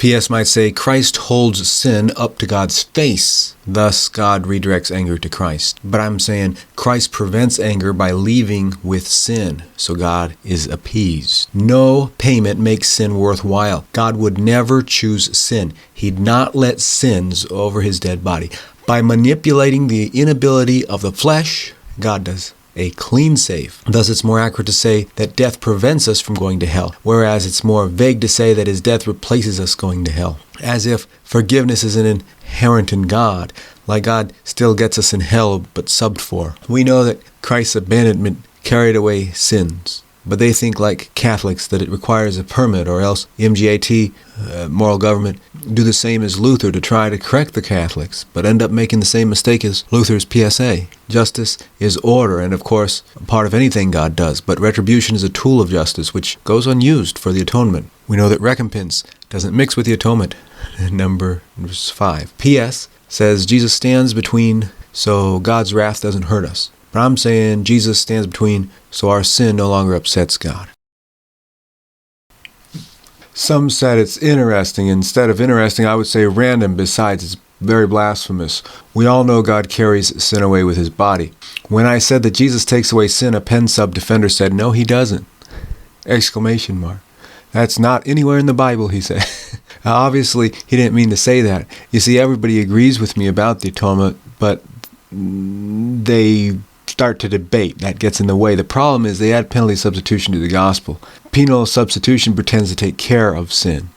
PS might say, Christ holds sin up to God's face. Thus, God redirects anger to Christ. But I'm saying Christ prevents anger by leaving with sin, so God is appeased. No payment makes sin worthwhile. God would never choose sin. He'd not let sins over his dead body. By manipulating the inability of the flesh, God does a clean save. Thus, it's more accurate to say that death prevents us from going to hell, whereas it's more vague to say that his death replaces us going to hell. As if forgiveness is inherent in God, like God still gets us in hell but subbed for. We know that Christ's abandonment carried away sins, but they think like Catholics that it requires a permit, or else MGAT, moral government, do the same as Luther to try to correct the Catholics, but end up making the same mistake as Luther's PSA. Justice is order, and of course, a part of anything God does, but retribution is a tool of justice, which goes unused for the atonement. We know that recompense doesn't mix with the atonement. Verse 5. PS says Jesus stands between so God's wrath doesn't hurt us. But I'm saying Jesus stands between so our sin no longer upsets God. Some said it's interesting. Instead of interesting, I would say random. Besides, it's very blasphemous. We all know God carries sin away with his body. When I said that Jesus takes away sin, a pen sub defender said, no, he doesn't. Exclamation mark. That's not anywhere in the Bible, he said. Obviously, he didn't mean to say that. You see, everybody agrees with me about the atonement, but they start to debate. That gets in the way. The problem is they add penalty substitution to the gospel. Penal substitution pretends to take care of sin,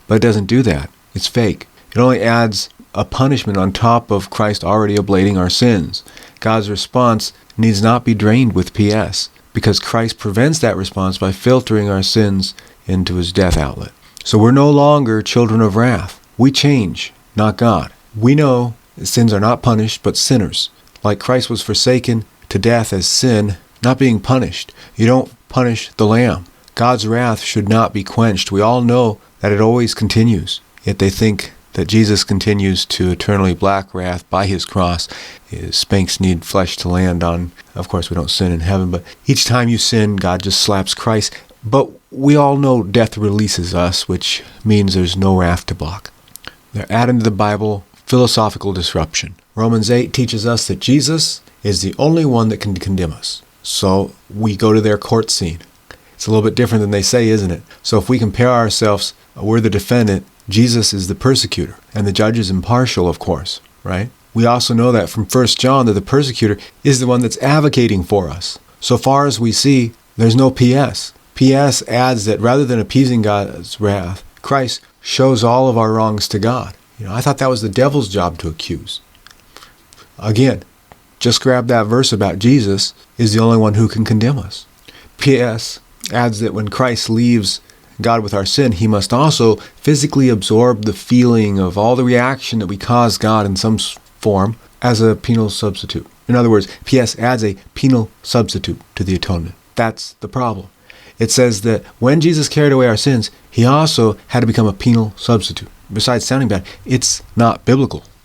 but it doesn't do that. It's fake. It only adds a punishment on top of Christ already oblating our sins. God's response needs not be drained with PS, because Christ prevents that response by filtering our sins into his death outlet. So we're no longer children of wrath. We change, not God. We know sins are not punished, but sinners. Like Christ was forsaken to death as sin, not being punished. You don't punish the lamb. God's wrath should not be quenched. We all know that it always continues. Yet they think that Jesus continues to eternally black wrath by his cross. His spanks need flesh to land on. Of course, we don't sin in heaven, but each time you sin, God just slaps Christ. But we all know death releases us, which means there's no wrath to block. They're adding to the Bible philosophical disruption. Romans 8 teaches us that Jesus is the only one that can condemn us. So we go to their court scene. It's a little bit different than they say, isn't it? So if we compare ourselves, we're the defendant, Jesus is the persecutor, and the judge is impartial, of course, right? We also know that from 1 John that the persecutor is the one that's advocating for us. So far as we see, there's no PS. PS adds that rather than appeasing God's wrath, Christ shows all of our wrongs to God. I thought that was the devil's job to accuse. Again, just grab that verse about Jesus is the only one who can condemn us. PS adds that when Christ leaves God with our sin, he must also physically absorb the feeling of all the reaction that we cause God in some form as a penal substitute. In other words, PS adds a penal substitute to the atonement. That's the problem. It says that when Jesus carried away our sins, he also had to become a penal substitute. Besides sounding bad, it's not biblical.